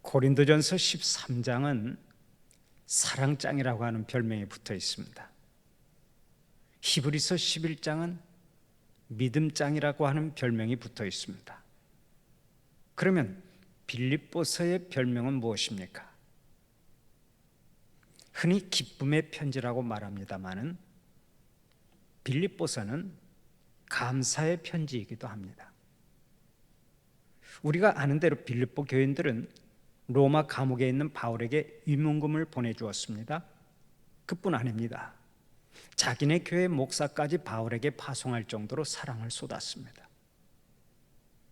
고린도전서 13장은 사랑장이라고 하는 별명이 붙어 있습니다. 히브리서 11장은 믿음장이라고 하는 별명이 붙어 있습니다. 그러면 빌립보서의 별명은 무엇입니까? 흔히 기쁨의 편지라고 말합니다마는 빌립보서는 감사의 편지이기도 합니다. 우리가 아는 대로 빌립보 교인들은 로마 감옥에 있는 바울에게 위문금을 보내주었습니다. 그뿐 아닙니다. 자기네 교회 목사까지 바울에게 파송할 정도로 사랑을 쏟았습니다.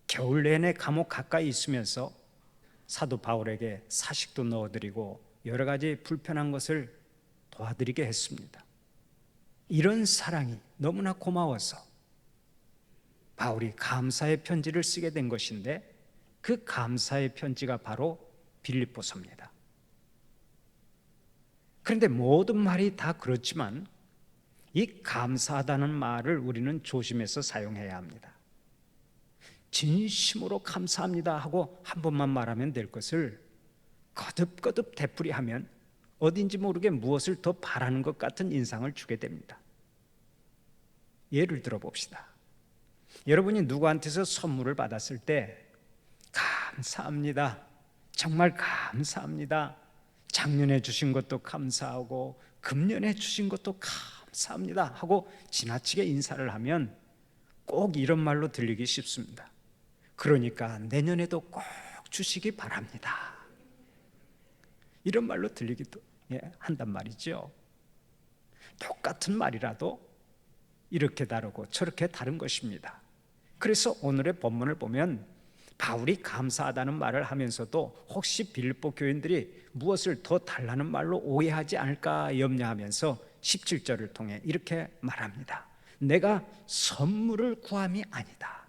겨울 내내 감옥 가까이 있으면서 사도 바울에게 사식도 넣어드리고 여러 가지 불편한 것을 도와드리게 했습니다. 이런 사랑이 너무나 고마워서 바울이 감사의 편지를 쓰게 된 것인데, 그 감사의 편지가 바로 빌립보서입니다. 그런데 모든 말이 다 그렇지만 이 감사하다는 말을 우리는 조심해서 사용해야 합니다. 진심으로 감사합니다 하고 한 번만 말하면 될 것을 거듭거듭 되풀이하면 어딘지 모르게 무엇을 더 바라는 것 같은 인상을 주게 됩니다. 예를 들어 봅시다. 여러분이 누구한테서 선물을 받았을 때 감사합니다, 정말 감사합니다, 작년에 주신 것도 감사하고 금년에 주신 것도 감사합니다 하고 지나치게 인사를 하면 꼭 이런 말로 들리기 쉽습니다. 그러니까 내년에도 꼭 주시기 바랍니다. 이런 말로 들리기도 한단 말이죠. 똑같은 말이라도 이렇게 다르고 저렇게 다른 것입니다. 그래서 오늘의 본문을 보면 바울이 감사하다는 말을 하면서도 혹시 빌립보 교인들이 무엇을 더 달라는 말로 오해하지 않을까 염려하면서 17절을 통해 이렇게 말합니다. 내가 선물을 구함이 아니다.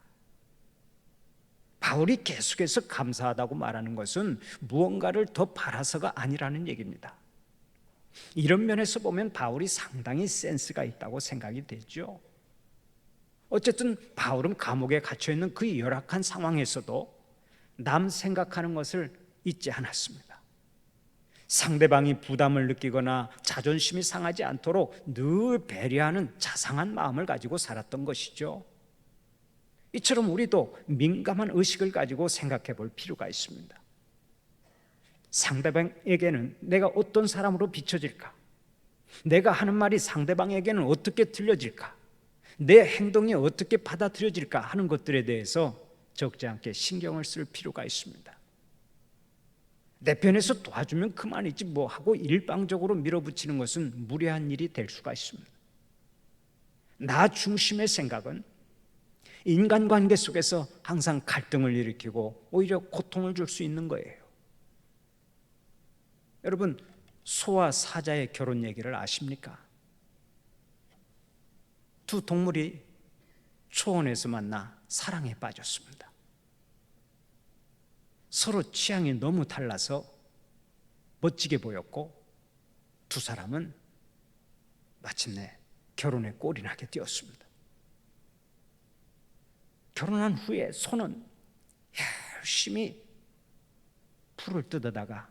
바울이 계속해서 감사하다고 말하는 것은 무언가를 더 바라서가 아니라는 얘기입니다. 이런 면에서 보면 바울이 상당히 센스가 있다고 생각이 되죠. 어쨌든 바울은 감옥에 갇혀있는 그 열악한 상황에서도 남 생각하는 것을 잊지 않았습니다. 상대방이 부담을 느끼거나 자존심이 상하지 않도록 늘 배려하는 자상한 마음을 가지고 살았던 것이죠. 이처럼 우리도 민감한 의식을 가지고 생각해 볼 필요가 있습니다. 상대방에게는 내가 어떤 사람으로 비춰질까? 내가 하는 말이 상대방에게는 어떻게 들려질까? 내 행동이 어떻게 받아들여질까 하는 것들에 대해서 적지 않게 신경을 쓸 필요가 있습니다. 내 편에서 도와주면 그만이지 뭐 하고 일방적으로 밀어붙이는 것은 무례한 일이 될 수가 있습니다. 나 중심의 생각은 인간관계 속에서 항상 갈등을 일으키고 오히려 고통을 줄 수 있는 거예요. 여러분, 소와 사자의 결혼 얘기를 아십니까? 두 동물이 초원에서 만나 사랑에 빠졌습니다. 서로 취향이 너무 달라서 멋지게 보였고 두 사람은 마침내 결혼에 꼴이 나게 되었습니다. 결혼한 후에 소는 열심히 풀을 뜯어다가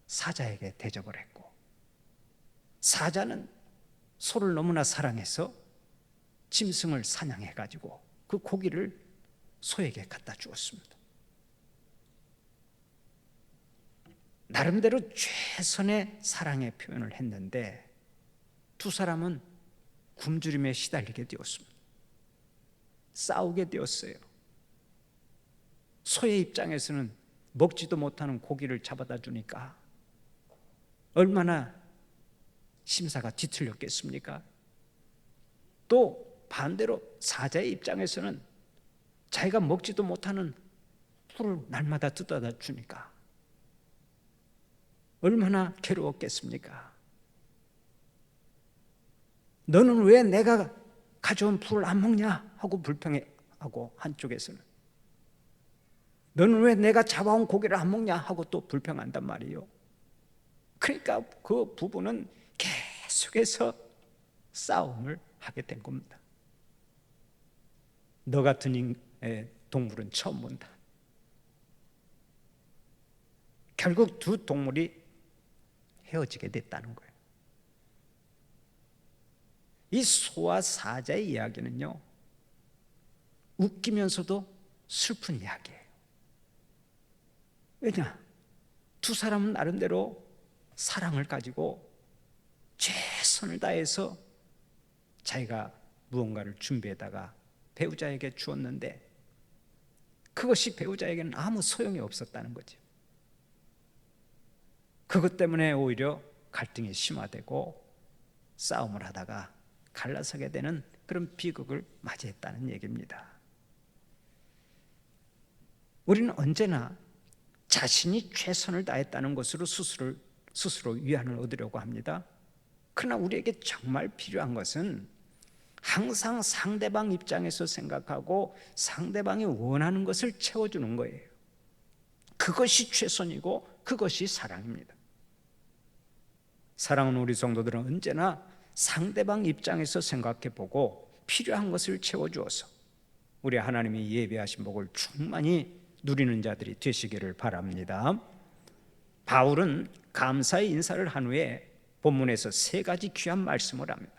사자에게 대접을 했고, 사자는 소를 너무나 사랑해서 짐승을 사냥해가지고 그 고기를 소에게 갖다 주었습니다. 나름대로 최선의 사랑의 표현을 했는데 두 사람은 굶주림에 시달리게 되었습니다. 싸우게 되었어요. 소의 입장에서는 먹지도 못하는 고기를 잡아다 주니까 얼마나 심사가 뒤틀렸겠습니까? 또 반대로 사자의 입장에서는 자기가 먹지도 못하는 풀을 날마다 뜯어다 주니까 얼마나 괴로웠겠습니까? 너는 왜 내가 가져온 풀을 안 먹냐 하고 불평하고, 한쪽에서는 너는 왜 내가 잡아온 고기를 안 먹냐 하고 또 불평한단 말이에요. 그러니까 그 부부는 계속해서 싸움을 하게 된 겁니다. 너 같은 동물은 처음 본다. 결국 두 동물이 헤어지게 됐다는 거예요. 이 소와 사자의 이야기는요, 웃기면서도 슬픈 이야기예요. 왜냐? 두 사람은 나름대로 사랑을 가지고 최선을 다해서 자기가 무언가를 준비에다가 배우자에게 주었는데 그것이 배우자에게는 아무 소용이 없었다는 거죠. 그것 때문에 오히려 갈등이 심화되고 싸움을 하다가 갈라서게 되는 그런 비극을 맞이했다는 얘기입니다. 우리는 언제나 자신이 최선을 다했다는 것으로 스스로 위안을 얻으려고 합니다. 그러나 우리에게 정말 필요한 것은 항상 상대방 입장에서 생각하고 상대방이 원하는 것을 채워주는 거예요. 그것이 최선이고 그것이 사랑입니다. 사랑하는 우리 성도들은 언제나 상대방 입장에서 생각해보고 필요한 것을 채워주어서 우리 하나님이 예비하신 복을 충만히 누리는 자들이 되시기를 바랍니다. 바울은 감사의 인사를 한 후에 본문에서 세 가지 귀한 말씀을 합니다.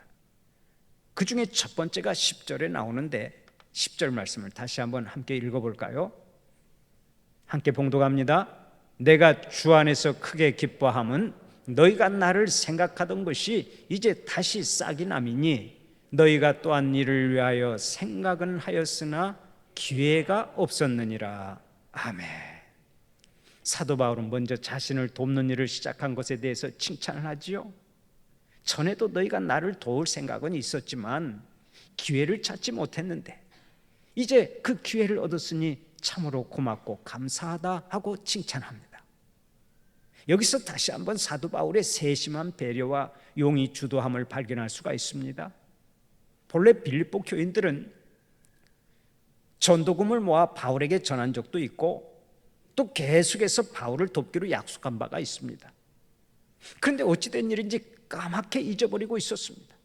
그 중에 첫 번째가 10절에 나오는데 10절 말씀을 다시 한번 함께 읽어볼까요? 함께 봉독합니다. 내가 주 안에서 크게 기뻐함은 너희가 나를 생각하던 것이 이제 다시 싹이 남이니 너희가 또한 이를 위하여 생각은 하였으나 기회가 없었느니라. 아멘. 사도 바울은 먼저 자신을 돕는 일을 시작한 것에 대해서 칭찬을 하지요. 전에도 너희가 나를 도울 생각은 있었지만 기회를 찾지 못했는데 이제 그 기회를 얻었으니 참으로 고맙고 감사하다 하고 칭찬합니다. 여기서 다시 한번 사도 바울의 세심한 배려와 용의 주도함을 발견할 수가 있습니다. 본래 빌립보 교인들은 전도금을 모아 바울에게 전한 적도 있고 또 계속해서 바울을 돕기로 약속한 바가 있습니다. 그런데 어찌된 일인지 까맣게 잊어버리고 있었습니다.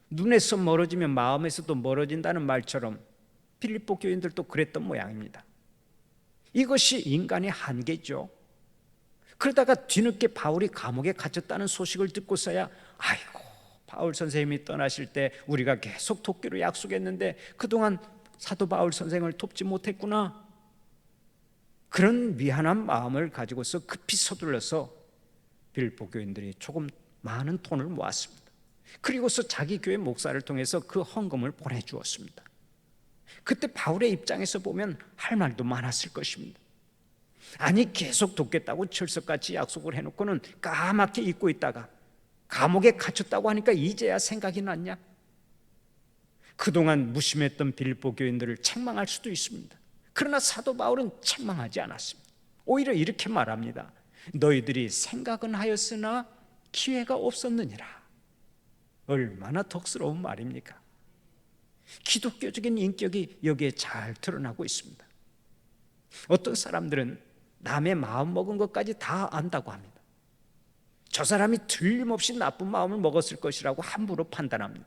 눈에서 멀어지면 마음에서도 멀어진다는 말처럼 빌립보 교인들도 그랬던 모양입니다. 이것이 인간의 한계죠. 그러다가 뒤늦게 바울이 감옥에 갇혔다는 소식을 듣고서야 아이고, 바울 선생님이 떠나실 때 우리가 계속 돕기로 약속했는데 그동안 사도 바울 선생을 돕지 못했구나, 그런 미안한 마음을 가지고서 급히 서둘러서 빌립보 교인들이 조금 많은 돈을 모았습니다. 그리고서 자기 교회 목사를 통해서 그 헌금을 보내주었습니다. 그때 바울의 입장에서 보면 할 말도 많았을 것입니다. 아니, 계속 돕겠다고 철석같이 약속을 해놓고는 까맣게 잊고 있다가 감옥에 갇혔다고 하니까 이제야 생각이 났냐? 그동안 무심했던 빌립보 교인들을 책망할 수도 있습니다. 그러나 사도 바울은 책망하지 않았습니다. 오히려 이렇게 말합니다. 너희들이 생각은 하였으나 기회가 없었느니라. 얼마나 덕스러운 말입니까? 기독교적인 인격이 여기에 잘 드러나고 있습니다. 어떤 사람들은 남의 마음 먹은 것까지 다 안다고 합니다. 저 사람이 틀림없이 나쁜 마음을 먹었을 것이라고 함부로 판단합니다.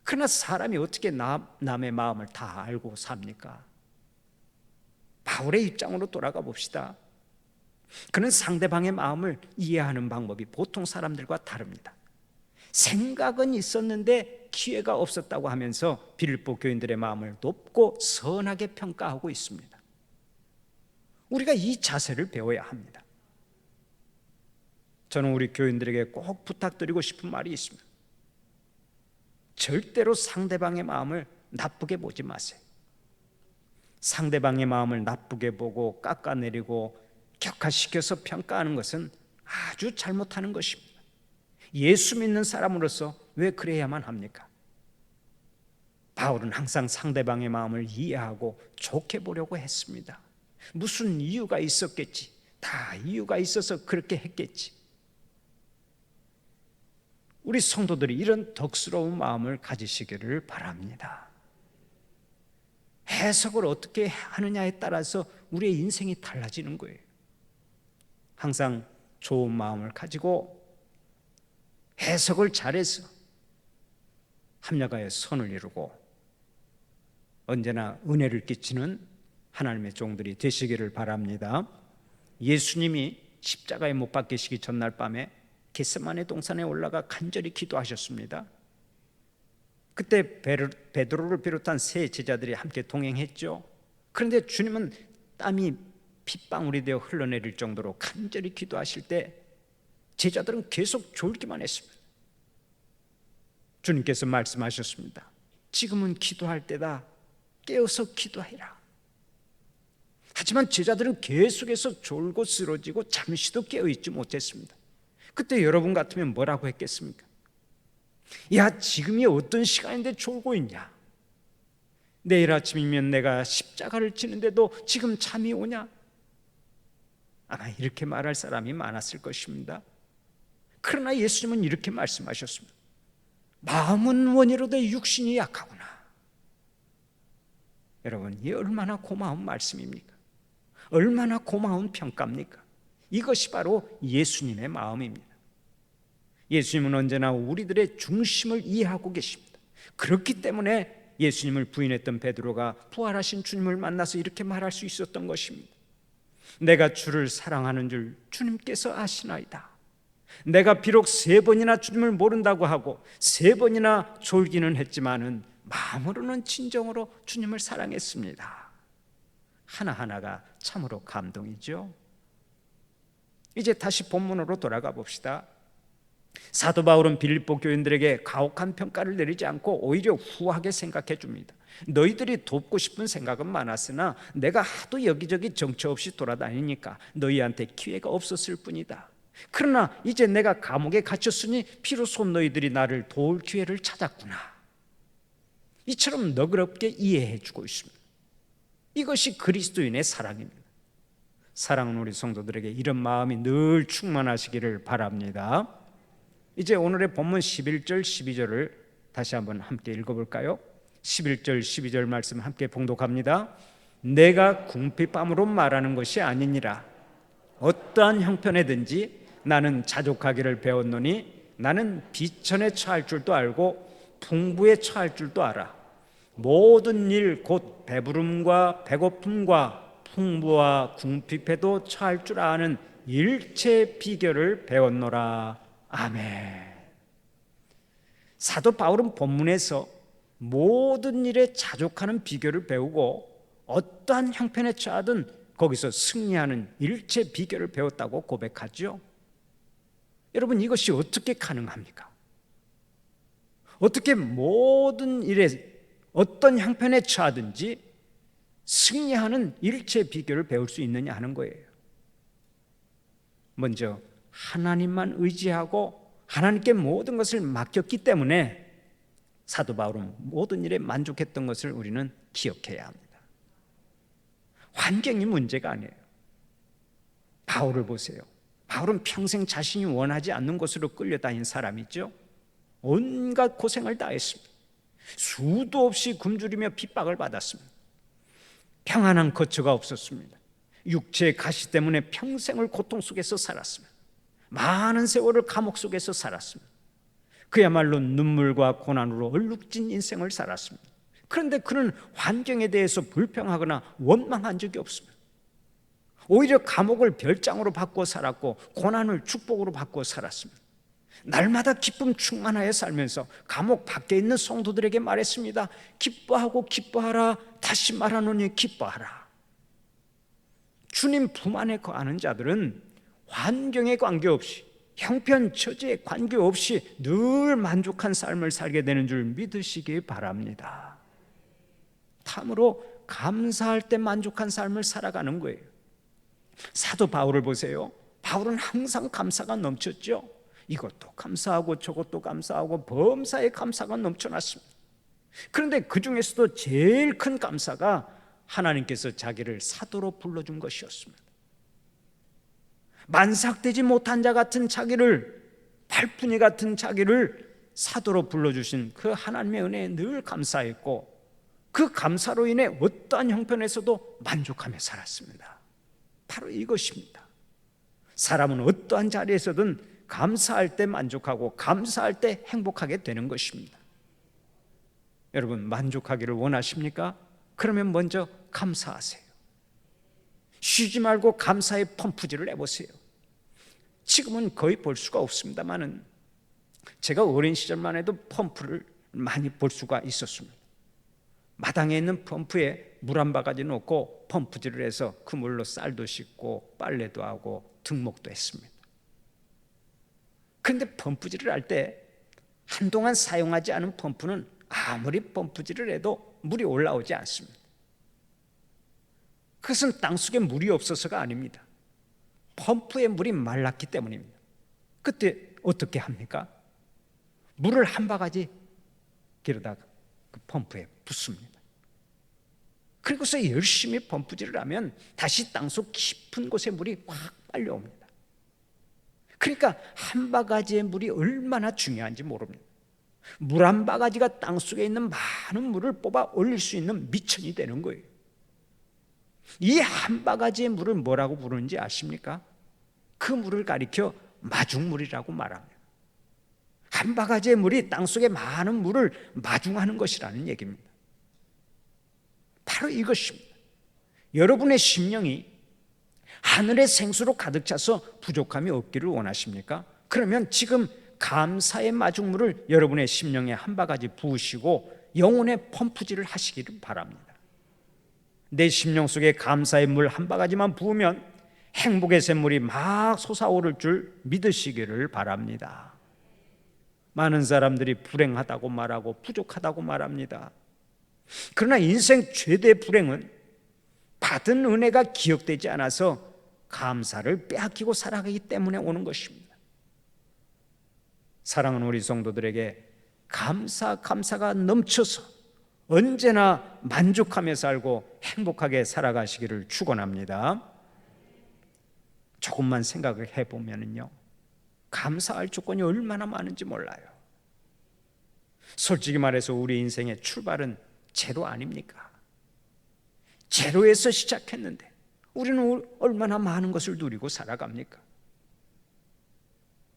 그러나 사람이 어떻게 남의 마음을 다 알고 삽니까? 바울의 입장으로 돌아가 봅시다. 그는 상대방의 마음을 이해하는 방법이 보통 사람들과 다릅니다. 생각은 있었는데 기회가 없었다고 하면서 빌립보 교인들의 마음을 높고 선하게 평가하고 있습니다. 우리가 이 자세를 배워야 합니다. 저는 우리 교인들에게 꼭 부탁드리고 싶은 말이 있습니다. 절대로 상대방의 마음을 나쁘게 보지 마세요. 상대방의 마음을 나쁘게 보고 깎아내리고 격화시켜서 평가하는 것은 아주 잘못하는 것입니다. 예수 믿는 사람으로서 왜 그래야만 합니까? 바울은 항상 상대방의 마음을 이해하고 좋게 보려고 했습니다. 무슨 이유가 있었겠지. 다 이유가 있어서 그렇게 했겠지. 우리 성도들이 이런 덕스러운 마음을 가지시기를 바랍니다. 해석을 어떻게 하느냐에 따라서 우리의 인생이 달라지는 거예요. 항상 좋은 마음을 가지고 해석을 잘해서 합력하여 선을 이루고 언제나 은혜를 끼치는 하나님의 종들이 되시기를 바랍니다. 예수님이 십자가에 못 박히시기 전날 밤에 겟세마네 동산에 올라가 간절히 기도하셨습니다. 그때 베드로를 비롯한 세 제자들이 함께 동행했죠. 그런데 주님은 땀이 핏방울이 되어 흘러내릴 정도로 간절히 기도하실 때 제자들은 계속 졸기만 했습니다. 주님께서 말씀하셨습니다. 지금은 기도할 때다. 깨어서 기도해라. 하지만 제자들은 계속해서 졸고 쓰러지고 잠시도 깨어있지 못했습니다. 그때 여러분 같으면 뭐라고 했겠습니까? 야, 지금이 어떤 시간인데 졸고 있냐? 내일 아침이면 내가 십자가를 지는데도 지금 잠이 오냐? 아마 이렇게 말할 사람이 많았을 것입니다. 그러나 예수님은 이렇게 말씀하셨습니다. 마음은 원이로되 육신이 약하구나. 여러분, 이 얼마나 고마운 말씀입니까? 얼마나 고마운 평가입니까? 이것이 바로 예수님의 마음입니다. 예수님은 언제나 우리들의 중심을 이해하고 계십니다. 그렇기 때문에 예수님을 부인했던 베드로가 부활하신 주님을 만나서 이렇게 말할 수 있었던 것입니다. 내가 주를 사랑하는 줄 주님께서 아시나이다. 내가 비록 3번이나 주님을 모른다고 하고 3번이나 졸기는 했지만은 마음으로는 진정으로 주님을 사랑했습니다. 하나하나가 참으로 감동이죠. 이제 다시 본문으로 돌아가 봅시다. 사도 바울은 빌립보 교인들에게 가혹한 평가를 내리지 않고 오히려 후하게 생각해 줍니다. 너희들이 돕고 싶은 생각은 많았으나 내가 하도 여기저기 정처 없이 돌아다니니까 너희한테 기회가 없었을 뿐이다. 그러나 이제 내가 감옥에 갇혔으니 비로소 너희들이 나를 도울 기회를 찾았구나. 이처럼 너그럽게 이해해 주고 있습니다. 이것이 그리스도인의 사랑입니다. 사랑하는 우리 성도들에게 이런 마음이 늘 충만하시기를 바랍니다. 이제 오늘의 본문 11절 12절을 다시 한번 함께 읽어볼까요? 11절 12절 말씀 함께 봉독합니다. 내가 궁핍함으로 말하는 것이 아니니라. 어떠한 형편에든지 나는 자족하기를 배웠노니 나는 비천에 처할 줄도 알고 풍부에 처할 줄도 알아. 모든 일 곧 배부름과 배고픔과 풍부와 궁핍에도 처할 줄 아는 일체 비결을 배웠노라. 아멘. 사도 바울은 본문에서 모든 일에 자족하는 비결을 배우고 어떠한 형편에 처하든 거기서 승리하는 일체 비결을 배웠다고 고백하죠. 여러분, 이것이 어떻게 가능합니까? 어떻게 모든 일에 어떤 형편에 처하든지 승리하는 일체 비결을 배울 수 있느냐 하는 거예요. 먼저 하나님만 의지하고 하나님께 모든 것을 맡겼기 때문에 사도 바울은 모든 일에 만족했던 것을 우리는 기억해야 합니다. 환경이 문제가 아니에요. 바울을 보세요. 바울은 평생 자신이 원하지 않는 곳으로 끌려다닌 사람이죠. 온갖 고생을 다 했습니다. 수도 없이 굶주리며 핍박을 받았습니다. 평안한 거처가 없었습니다. 육체의 가시 때문에 평생을 고통 속에서 살았습니다. 많은 세월을 감옥 속에서 살았습니다. 그야말로 눈물과 고난으로 얼룩진 인생을 살았습니다. 그런데 그는 환경에 대해서 불평하거나 원망한 적이 없습니다. 오히려 감옥을 별장으로 바꾸어 살았고 고난을 축복으로 바꾸어 살았습니다. 날마다 기쁨 충만하여 살면서 감옥 밖에 있는 성도들에게 말했습니다. 기뻐하고 기뻐하라. 다시 말하노니 기뻐하라. 주님 품 안에 거하는 자들은 환경에 관계없이 형편 처지에 관계없이 늘 만족한 삶을 살게 되는 줄 믿으시기 바랍니다. 참으로 감사할 때 만족한 삶을 살아가는 거예요. 사도 바울을 보세요. 바울은 항상 감사가 넘쳤죠. 이것도 감사하고 저것도 감사하고 범사에 감사가 넘쳐났습니다. 그런데 그 중에서도 제일 큰 감사가 하나님께서 자기를 사도로 불러준 것이었습니다. 만삭되지 못한 자 같은 자기를, 팔푼이 같은 자기를 사도로 불러주신 그 하나님의 은혜에 늘 감사했고 그 감사로 인해 어떠한 형편에서도 만족하며 살았습니다. 바로 이것입니다. 사람은 어떠한 자리에서든 감사할 때 만족하고 감사할 때 행복하게 되는 것입니다. 여러분, 만족하기를 원하십니까? 그러면 먼저 감사하세요. 쉬지 말고 감사의 펌프질을 해보세요. 지금은 거의 볼 수가 없습니다만은 제가 어린 시절만 해도 펌프를 많이 볼 수가 있었습니다. 마당에 있는 펌프에 물 한 바가지 넣고 펌프질을 해서 그 물로 쌀도 씻고 빨래도 하고 등목도 했습니다. 그런데 펌프질을 할 때 한동안 사용하지 않은 펌프는 아무리 펌프질을 해도 물이 올라오지 않습니다. 그것은 땅속에 물이 없어서가 아닙니다. 펌프에 물이 말랐기 때문입니다. 그때 어떻게 합니까? 물을 한 바가지 길어다가 그 펌프에 붓습니다. 그리고서 열심히 펌프질을 하면 다시 땅속 깊은 곳에 물이 확 빨려옵니다. 그러니까 한 바가지의 물이 얼마나 중요한지 모릅니다. 물 한 바가지가 땅속에 있는 많은 물을 뽑아 올릴 수 있는 미천이 되는 거예요. 이 한 바가지의 물을 뭐라고 부르는지 아십니까? 그 물을 가리켜 마중물이라고 말합니다. 한 바가지의 물이 땅속에 많은 물을 마중하는 것이라는 얘기입니다. 바로 이것입니다. 여러분의 심령이 하늘의 생수로 가득 차서 부족함이 없기를 원하십니까? 그러면 지금 감사의 마중물을 여러분의 심령에 한 바가지 부으시고 영혼의 펌프질을 하시기를 바랍니다. 내 심령 속에 감사의 물 한 바가지만 부으면 행복의 샘물이 막 솟아오를 줄 믿으시기를 바랍니다. 많은 사람들이 불행하다고 말하고 부족하다고 말합니다. 그러나 인생 최대 불행은 받은 은혜가 기억되지 않아서 감사를 빼앗기고 살아가기 때문에 오는 것입니다. 사랑하는 우리 성도들에게 감사가 넘쳐서 언제나 만족하며 살고 행복하게 살아가시기를 축원합니다. 조금만 생각을 해보면요, 감사할 조건이 얼마나 많은지 몰라요. 솔직히 말해서 우리 인생의 출발은 제로 아닙니까? 제로에서 시작했는데 우리는 얼마나 많은 것을 누리고 살아갑니까?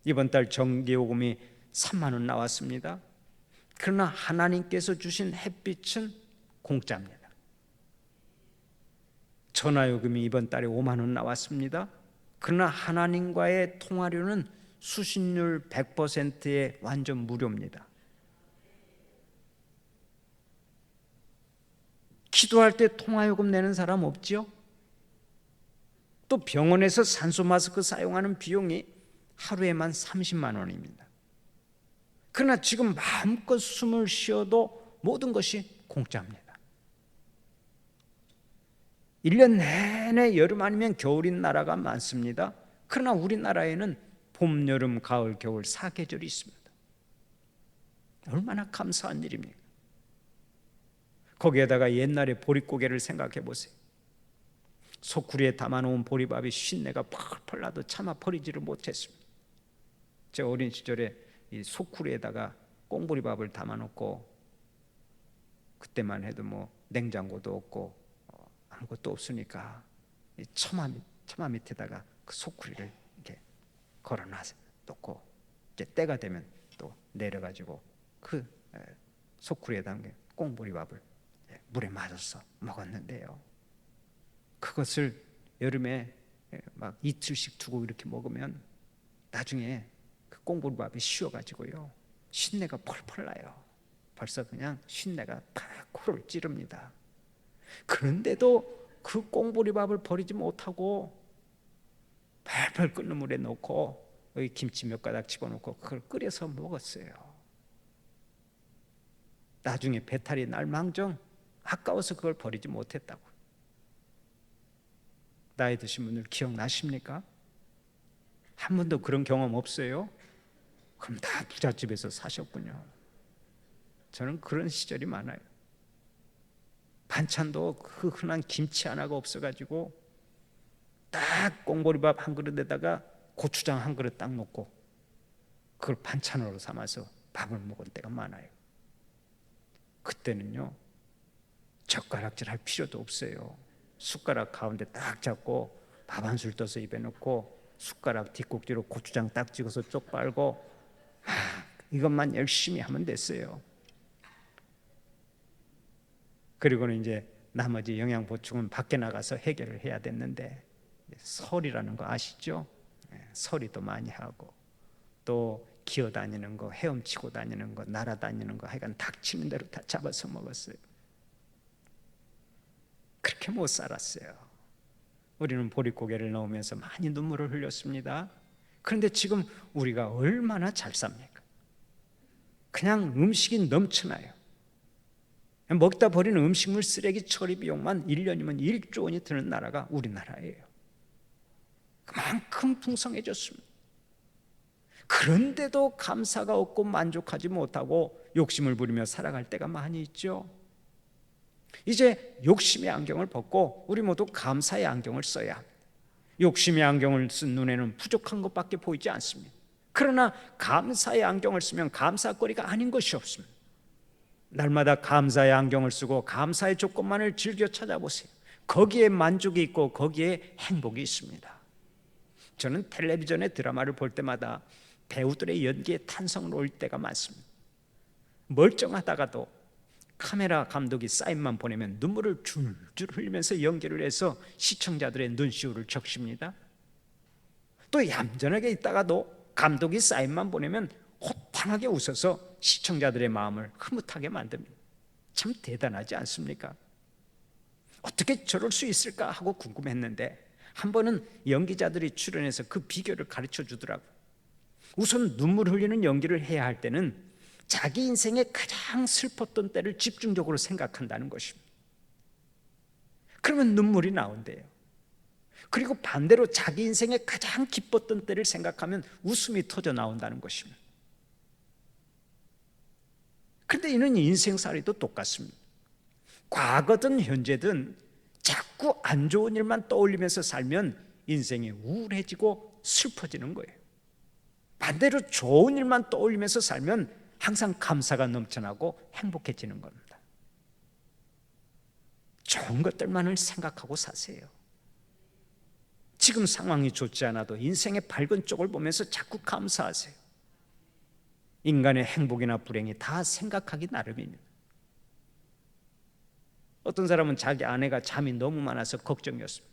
이번 달 정기요금이 3만 원 나왔습니다. 그러나 하나님께서 주신 햇빛은 공짜입니다. 전화요금이 이번 달에 5만 원 나왔습니다. 그러나 하나님과의 통화료는 수신율 100%의 완전 무료입니다. 기도할 때 통화요금 내는 사람 없지요? 또 병원에서 산소 마스크 사용하는 비용이 하루에만 30만 원입니다. 그러나 지금 마음껏 숨을 쉬어도 모든 것이 공짜입니다. 1년 내내 여름 아니면 겨울인 나라가 많습니다. 그러나 우리나라에는 봄, 여름, 가을, 겨울 4계절이 있습니다. 얼마나 감사한 일입니까? 거기에다가 옛날의 보릿고개를 생각해 보세요. 소쿠리에 담아놓은 보리밥이 쉰내가 펄펄 나도 차마 버리지를 못했습니다. 제 어린 시절에 이 소쿠리에다가 꽁보리밥을 담아놓고, 그때만 해도 뭐 냉장고도 없고 아무것도 없으니까 이 처마 밑에다가 그 소쿠리를 이렇게 걸어놓고 이제 때가 되면 또 내려가지고 그 소쿠리에 담긴 꽁보리밥을 물에 맞아서 먹었는데요, 그것을 여름에 막 이틀씩 두고 이렇게 먹으면 나중에 그 꽁보리밥이 쉬어가지고요 쉰내가 펄펄 나요. 벌써 그냥 쉰내가 팍 코를 찌릅니다. 그런데도 그 꽁보리밥을 버리지 못하고 팔팔 끓는 물에 넣고 여기 김치 몇 가닥 집어넣고 그걸 끓여서 먹었어요. 나중에 배탈이 날 망정 아까워서 그걸 버리지 못했다고. 나이 드신 분들 기억나십니까? 한 번도 그런 경험 없어요? 그럼 다 부잣집에서 사셨군요. 저는 그런 시절이 많아요. 반찬도 그 흔한 김치 하나가 없어가지고 딱 꽁보리밥 한 그릇에다가 고추장 한 그릇 딱 넣고 그걸 반찬으로 삼아서 밥을 먹은 때가 많아요. 그때는요 젓가락질 할 필요도 없어요. 숟가락 가운데 딱 잡고 밥 한 술 떠서 입에 넣고 숟가락 뒷꼭지로 고추장 딱 찍어서 쪽 빨고 이것만 열심히 하면 됐어요. 그리고는 이제 나머지 영양 보충은 밖에 나가서 해결을 해야 됐는데, 설이라는 거 아시죠? 설이도 많이 하고, 또 기어다니는 거, 헤엄치고 다니는 거, 날아다니는 거, 하여간 닥치는 대로 다 잡아서 먹었어요. 그렇게 못 살았어요. 우리는 보릿고개를 넣으면서 많이 눈물을 흘렸습니다. 그런데 지금 우리가 얼마나 잘 삽니까? 그냥 음식이 넘쳐나요. 먹다 버리는 음식물 쓰레기 처리 비용만 1년이면 1조 원이 드는 나라가 우리나라예요. 그만큼 풍성해졌습니다. 그런데도 감사가 없고 만족하지 못하고 욕심을 부리며 살아갈 때가 많이 있죠. 이제 욕심의 안경을 벗고 우리 모두 감사의 안경을 써야 합니다. 욕심의 안경을 쓴 눈에는 부족한 것밖에 보이지 않습니다. 그러나 감사의 안경을 쓰면 감사거리가 아닌 것이 없습니다. 날마다 감사의 안경을 쓰고 감사의 조건만을 즐겨 찾아보세요. 거기에 만족이 있고 거기에 행복이 있습니다. 저는 텔레비전의 드라마를 볼 때마다 배우들의 연기에 탄성을 올 때가 많습니다. 멀쩡하다가도 카메라 감독이 사인만 보내면 눈물을 줄줄 흘리면서 연기를 해서 시청자들의 눈시울을 적십니다. 또 얌전하게 있다가도 감독이 사인만 보내면 호탕하게 웃어서 시청자들의 마음을 흐뭇하게 만듭니다. 참 대단하지 않습니까? 어떻게 저럴 수 있을까 하고 궁금했는데 한 번은 연기자들이 출연해서 그 비결을 가르쳐 주더라고요. 우선 눈물 흘리는 연기를 해야 할 때는 자기 인생에 가장 슬펐던 때를 집중적으로 생각한다는 것입니다. 그러면 눈물이 나온대요. 그리고 반대로 자기 인생에 가장 기뻤던 때를 생각하면 웃음이 터져 나온다는 것입니다. 그런데 이는 인생살이도 똑같습니다. 과거든 현재든 자꾸 안 좋은 일만 떠올리면서 살면 인생이 우울해지고 슬퍼지는 거예요. 반대로 좋은 일만 떠올리면서 살면 항상 감사가 넘쳐나고 행복해지는 겁니다. 좋은 것들만을 생각하고 사세요. 지금 상황이 좋지 않아도 인생의 밝은 쪽을 보면서 자꾸 감사하세요. 인간의 행복이나 불행이 다 생각하기 나름입니다. 어떤 사람은 자기 아내가 잠이 너무 많아서 걱정이었습니다.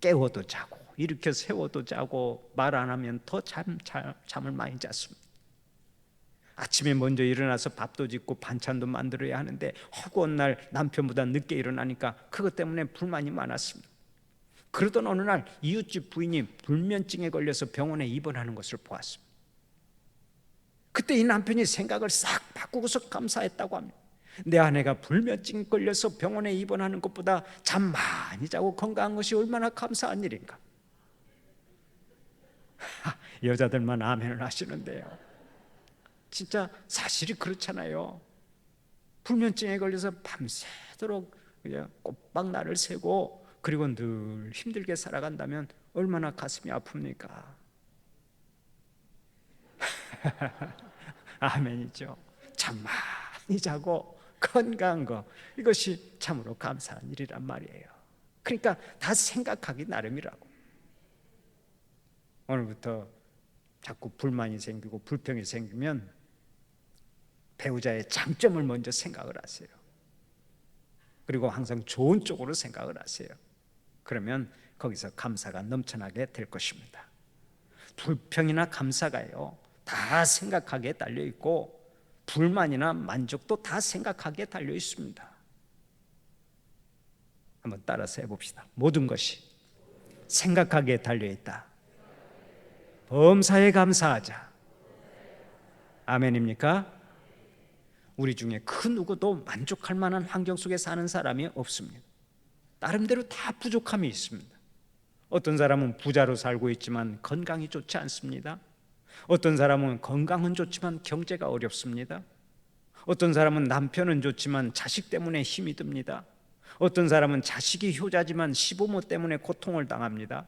깨워도 자고 일으켜 세워도 자고 말 안 하면 더 잠을 많이 잤습니다. 아침에 먼저 일어나서 밥도 짓고 반찬도 만들어야 하는데 허구한 날 남편보다 늦게 일어나니까 그것 때문에 불만이 많았습니다. 그러던 어느 날 이웃집 부인이 불면증에 걸려서 병원에 입원하는 것을 보았습니다. 그때 이 남편이 생각을 싹 바꾸고서 감사했다고 합니다. 내 아내가 불면증에 걸려서 병원에 입원하는 것보다 잠 많이 자고 건강한 것이 얼마나 감사한 일인가. 여자들만 아멘을 하시는데요, 진짜 사실이 그렇잖아요. 불면증에 걸려서 밤새도록 그냥 꼬박날을 새고 그리고 늘 힘들게 살아간다면 얼마나 가슴이 아픕니까? 아멘이죠. 잠 많이 자고 건강한 거, 이것이 참으로 감사한 일이란 말이에요. 그러니까 다 생각하기 나름이라고. 오늘부터 자꾸 불만이 생기고 불평이 생기면 배우자의 장점을 먼저 생각을 하세요. 그리고 항상 좋은 쪽으로 생각을 하세요. 그러면 거기서 감사가 넘쳐나게 될 것입니다. 불평이나 감사가요, 다 생각하기에 달려 있고 불만이나 만족도 다 생각하기에 달려 있습니다. 한번 따라서 해봅시다. 모든 것이 생각하기에 달려 있다. 범사에 감사하자. 아멘입니까? 우리 중에 그 누구도 만족할 만한 환경 속에 사는 사람이 없습니다. 나름대로 다 부족함이 있습니다. 어떤 사람은 부자로 살고 있지만 건강이 좋지 않습니다. 어떤 사람은 건강은 좋지만 경제가 어렵습니다. 어떤 사람은 남편은 좋지만 자식 때문에 힘이 듭니다. 어떤 사람은 자식이 효자지만 시부모 때문에 고통을 당합니다.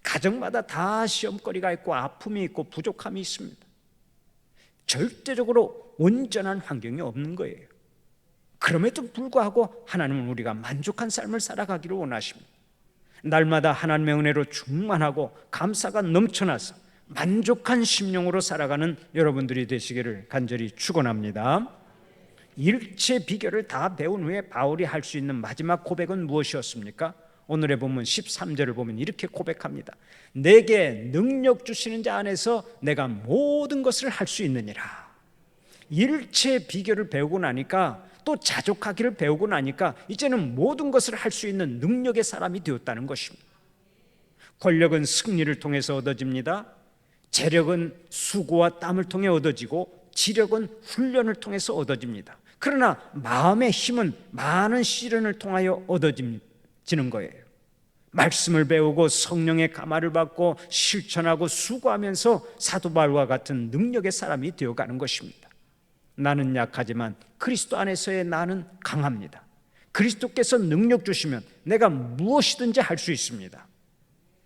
가정마다 다 시험거리가 있고 아픔이 있고 부족함이 있습니다. 절대적으로 온전한 환경이 없는 거예요. 그럼에도 불구하고 하나님은 우리가 만족한 삶을 살아가기를 원하십니다. 날마다 하나님의 은혜로 충만하고 감사가 넘쳐나서 만족한 심령으로 살아가는 여러분들이 되시기를 간절히 축원합니다. 일체 비결을 다 배운 후에 바울이 할 수 있는 마지막 고백은 무엇이었습니까? 오늘의 본문 13절을 보면 이렇게 고백합니다. 내게 능력 주시는 자 안에서 내가 모든 것을 할 수 있느니라. 일체 비결을 배우고 나니까, 또 자족하기를 배우고 나니까 이제는 모든 것을 할 수 있는 능력의 사람이 되었다는 것입니다. 권력은 승리를 통해서 얻어집니다. 재력은 수고와 땀을 통해 얻어지고, 지력은 훈련을 통해서 얻어집니다. 그러나 마음의 힘은 많은 시련을 통하여 얻어지는 거예요. 말씀을 배우고 성령의 감화를 받고 실천하고 수고하면서 사도 바울과 같은 능력의 사람이 되어가는 것입니다. 나는 약하지만 그리스도 안에서의 나는 강합니다. 그리스도께서 능력 주시면 내가 무엇이든지 할 수 있습니다.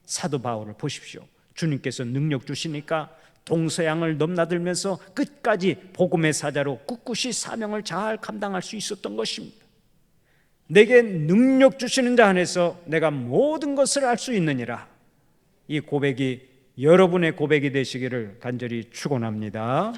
사도 바울을 보십시오. 주님께서 능력 주시니까 동서양을 넘나들면서 끝까지 복음의 사자로 꿋꿋이 사명을 잘 감당할 수 있었던 것입니다. 내게 능력 주시는 자 안에서 내가 모든 것을 할 수 있느니라. 이 고백이 여러분의 고백이 되시기를 간절히 축원합니다.